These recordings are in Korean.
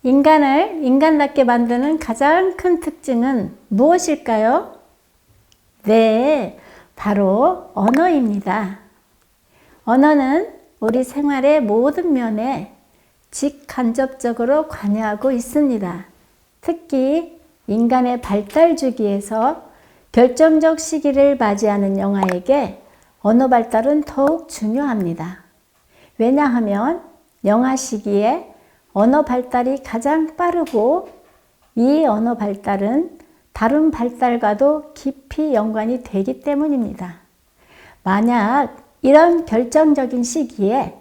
인간을 인간답게 만드는 가장 큰 특징은 무엇일까요? 네, 바로 언어입니다. 언어는 우리 생활의 모든 면에 직간접적으로 관여하고 있습니다. 특히 인간의 발달 주기에서 결정적 시기를 맞이하는 영아에게 언어 발달은 더욱 중요합니다. 왜냐하면 영아 시기에 언어 발달이 가장 빠르고 이 언어 발달은 다른 발달과도 깊이 연관이 되기 때문입니다. 만약 이런 결정적인 시기에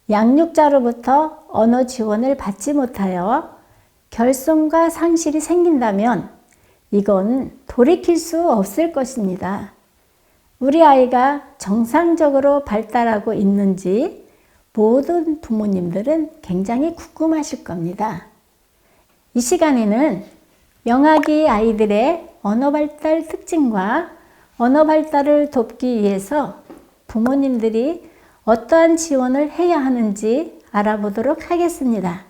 양육자로부터 언어 지원을 받지 못하여 결손과 상실이 생긴다면 이건 돌이킬 수 없을 것입니다. 우리 아이가 정상적으로 발달하고 있는지 모든 부모님들은 굉장히 궁금하실 겁니다. 이 시간에는 영아기 아이들의 언어 발달 특징과 언어 발달을 돕기 위해서 부모님들이 어떠한 지원을 해야 하는지 알아보도록 하겠습니다.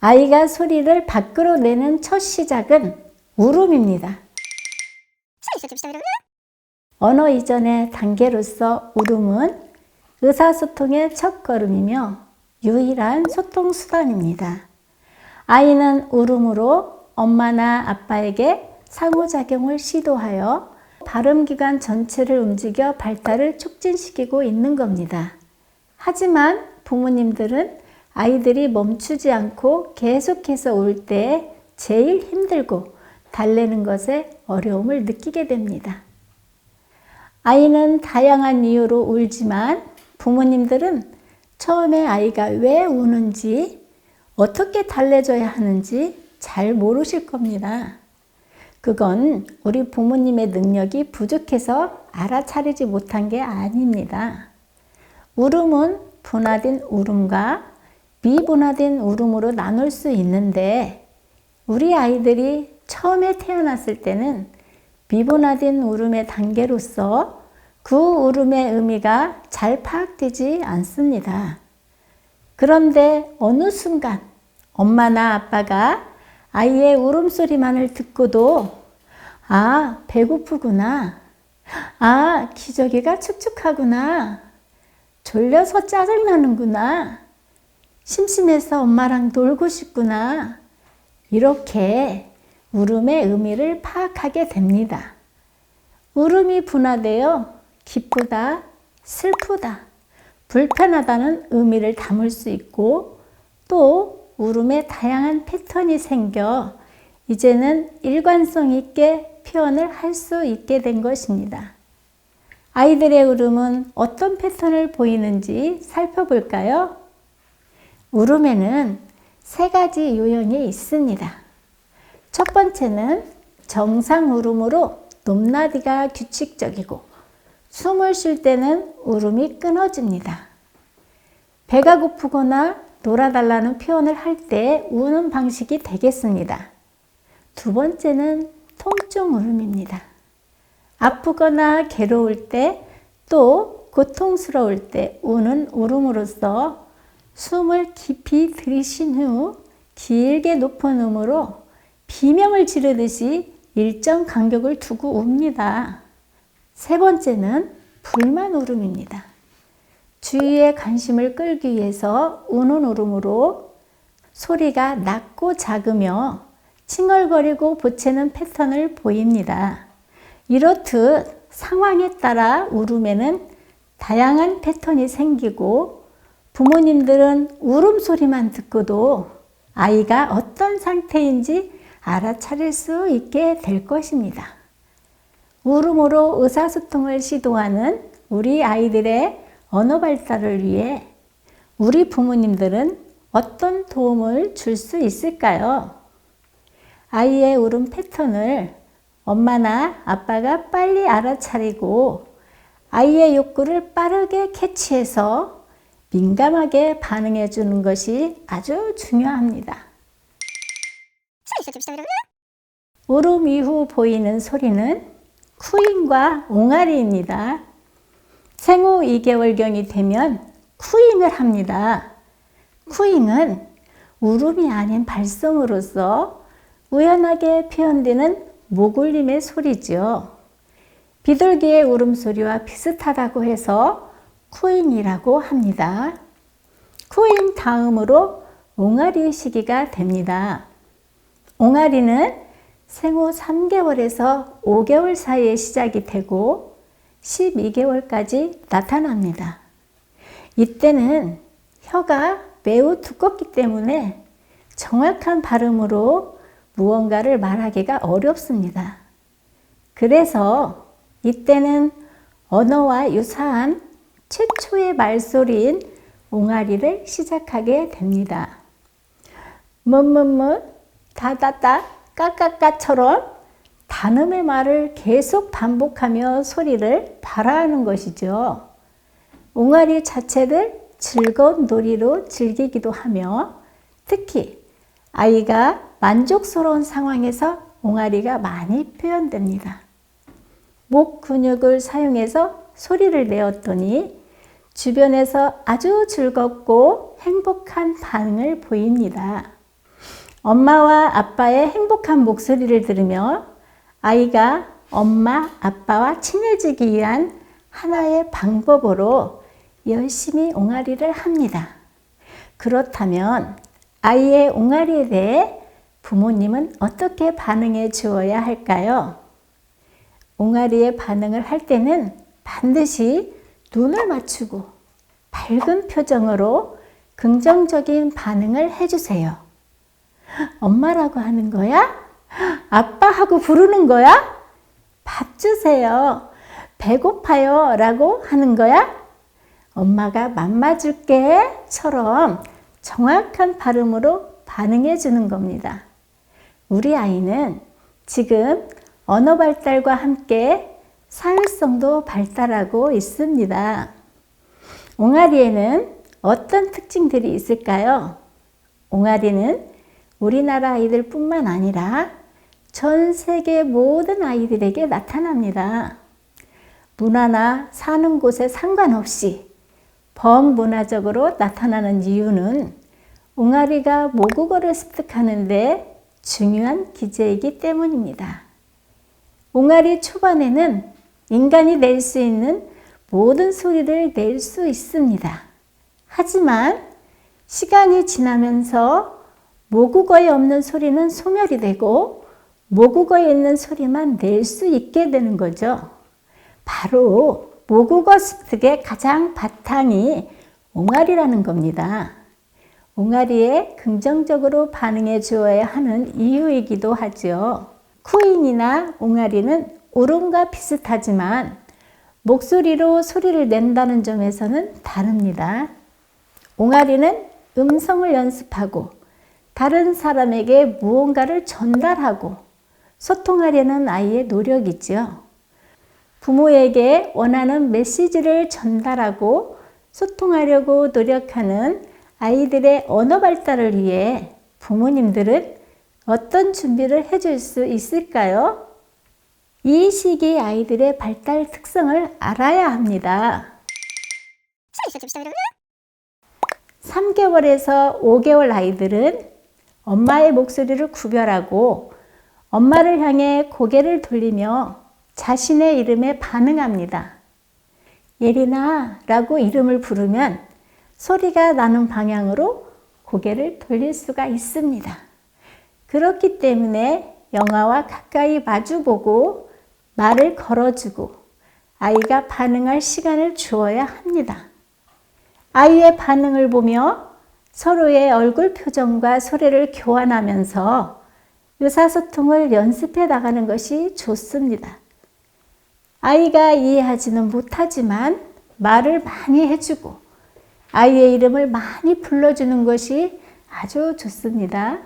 아이가 소리를 밖으로 내는 첫 시작은 울음입니다. 언어 이전의 단계로서 울음은 의사소통의 첫걸음이며 유일한 소통 수단입니다. 아이는 울음으로 엄마나 아빠에게 상호작용을 시도하여 발음기관 전체를 움직여 발달을 촉진시키고 있는 겁니다. 하지만 부모님들은 아이들이 멈추지 않고 계속해서 울 때 제일 힘들고 달래는 것에 어려움을 느끼게 됩니다. 아이는 다양한 이유로 울지만 부모님들은 처음에 아이가 왜 우는지 어떻게 달래줘야 하는지 잘 모르실 겁니다. 그건 우리 부모님의 능력이 부족해서 알아차리지 못한 게 아닙니다. 울음은 분화된 울음과 미분화된 울음으로 나눌 수 있는데 우리 아이들이 처음에 태어났을 때는 미분화된 울음의 단계로서 그 울음의 의미가 잘 파악되지 않습니다. 그런데 어느 순간 엄마나 아빠가 아이의 울음소리만을 듣고도 아, 배고프구나. 아, 기저귀가 축축하구나. 졸려서 짜증나는구나. 심심해서 엄마랑 놀고 싶구나. 이렇게 울음의 의미를 파악하게 됩니다. 울음이 분화되어 기쁘다, 슬프다, 불편하다는 의미를 담을 수 있고 또 울음에 다양한 패턴이 생겨 이제는 일관성 있게 표현을 할 수 있게 된 것입니다. 아이들의 울음은 어떤 패턴을 보이는지 살펴볼까요? 울음에는 세 가지 유형이 있습니다. 첫 번째는 정상 울음으로 높낮이가 규칙적이고 숨을 쉴 때는 울음이 끊어집니다. 배가 고프거나 놀아달라는 표현을 할 때 우는 방식이 되겠습니다. 두 번째는 통증 울음입니다. 아프거나 괴로울 때 또 고통스러울 때 우는 울음으로써 숨을 깊이 들이신 후 길게 높은 음으로 비명을 지르듯이 일정 간격을 두고 웁니다. 세 번째는 불만 울음입니다. 주위의 관심을 끌기 위해서 우는 울음으로 소리가 낮고 작으며 칭얼거리고 보채는 패턴을 보입니다. 이렇듯 상황에 따라 울음에는 다양한 패턴이 생기고 부모님들은 울음소리만 듣고도 아이가 어떤 상태인지 알아차릴 수 있게 될 것입니다. 울음으로 의사소통을 시도하는 우리 아이들의 언어 발달을 위해 우리 부모님들은 어떤 도움을 줄 수 있을까요? 아이의 울음 패턴을 엄마나 아빠가 빨리 알아차리고 아이의 욕구를 빠르게 캐치해서 민감하게 반응해 주는 것이 아주 중요합니다. 울음 이후 보이는 소리는 쿠잉과 옹알이입니다. 생후 2개월경이 되면 쿠잉을 합니다. 쿠잉은 울음이 아닌 발성으로서 우연하게 표현되는 목울림의 소리죠. 비둘기의 울음소리와 비슷하다고 해서 쿠잉이라고 합니다. 쿠잉 다음으로 옹알이의 시기가 됩니다. 옹알이는 생후 3개월에서 5개월 사이에 시작이 되고 12개월까지 나타납니다. 이때는 혀가 매우 두껍기 때문에 정확한 발음으로 무언가를 말하기가 어렵습니다. 그래서 이때는 언어와 유사한 최초의 말소리인 옹알이를 시작하게 됩니다. 뭇뭇뭇, 다다다, 까까까처럼 단음의 말을 계속 반복하며 소리를 발화하는 것이죠. 옹알이 자체를 즐거운 놀이로 즐기기도 하며 특히 아이가 만족스러운 상황에서 옹알이가 많이 표현됩니다. 목 근육을 사용해서 소리를 내었더니 주변에서 아주 즐겁고 행복한 반응을 보입니다. 엄마와 아빠의 행복한 목소리를 들으며 아이가 엄마, 아빠와 친해지기 위한 하나의 방법으로 열심히 옹알이를 합니다. 그렇다면 아이의 옹알이에 대해 부모님은 어떻게 반응해 주어야 할까요? 옹알이의 반응을 할 때는 반드시 눈을 맞추고 밝은 표정으로 긍정적인 반응을 해주세요. 엄마라고 하는 거야? 아빠하고 부르는 거야? 밥 주세요. 배고파요. 라고 하는 거야? 엄마가 맘마 줄게. 처럼 정확한 발음으로 반응해 주는 겁니다. 우리 아이는 지금 언어 발달과 함께 사회성도 발달하고 있습니다. 옹알이에는 어떤 특징들이 있을까요? 옹알이는 우리나라 아이들뿐만 아니라 전 세계 모든 아이들에게 나타납니다. 문화나 사는 곳에 상관없이 범문화적으로 나타나는 이유는 옹알이가 모국어를 습득하는 데 중요한 기제이기 때문입니다. 옹알이 초반에는 인간이 낼 수 있는 모든 소리를 낼 수 있습니다. 하지만 시간이 지나면서 모국어에 없는 소리는 소멸이 되고 모국어에 있는 소리만 낼 수 있게 되는 거죠. 바로 모국어 습득의 가장 바탕이 옹알이라는 겁니다. 옹알이에 긍정적으로 반응해 주어야 하는 이유이기도 하죠. 쿠잉이나 옹알이는 울음과 비슷하지만 목소리로 소리를 낸다는 점에서는 다릅니다. 옹알이는 음성을 연습하고 다른 사람에게 무언가를 전달하고 소통하려는 아이의 노력이죠. 부모에게 원하는 메시지를 전달하고 소통하려고 노력하는 아이들의 언어 발달을 위해 부모님들은 어떤 준비를 해줄 수 있을까요? 이 시기 아이들의 발달 특성을 알아야 합니다. 3개월에서 5개월 아이들은 엄마의 목소리를 구별하고 엄마를 향해 고개를 돌리며 자신의 이름에 반응합니다. 예린아 라고 이름을 부르면 소리가 나는 방향으로 고개를 돌릴 수가 있습니다. 그렇기 때문에 영아와 가까이 마주보고 말을 걸어주고 아이가 반응할 시간을 주어야 합니다. 아이의 반응을 보며 서로의 얼굴 표정과 소리를 교환하면서 의사소통을 연습해 나가는 것이 좋습니다. 아이가 이해하지는 못하지만 말을 많이 해주고 아이의 이름을 많이 불러주는 것이 아주 좋습니다.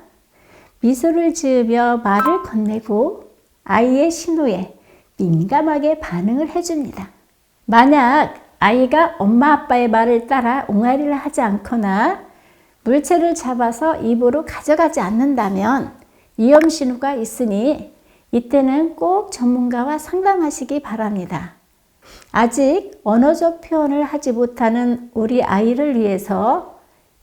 미소를 지으며 말을 건네고 아이의 신호에 민감하게 반응을 해줍니다. 만약 아이가 엄마 아빠의 말을 따라 옹알이를 하지 않거나 물체를 잡아서 입으로 가져가지 않는다면 위험 신호가 있으니 이때는 꼭 전문가와 상담하시기 바랍니다. 아직 언어적 표현을 하지 못하는 우리 아이를 위해서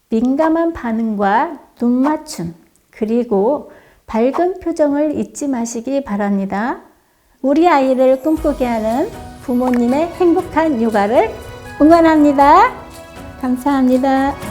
민감한 반응과 눈 맞춤, 그리고 밝은 표정을 잊지 마시기 바랍니다. 우리 아이를 꿈꾸게 하는 부모님의 행복한 육아를 응원합니다. 감사합니다.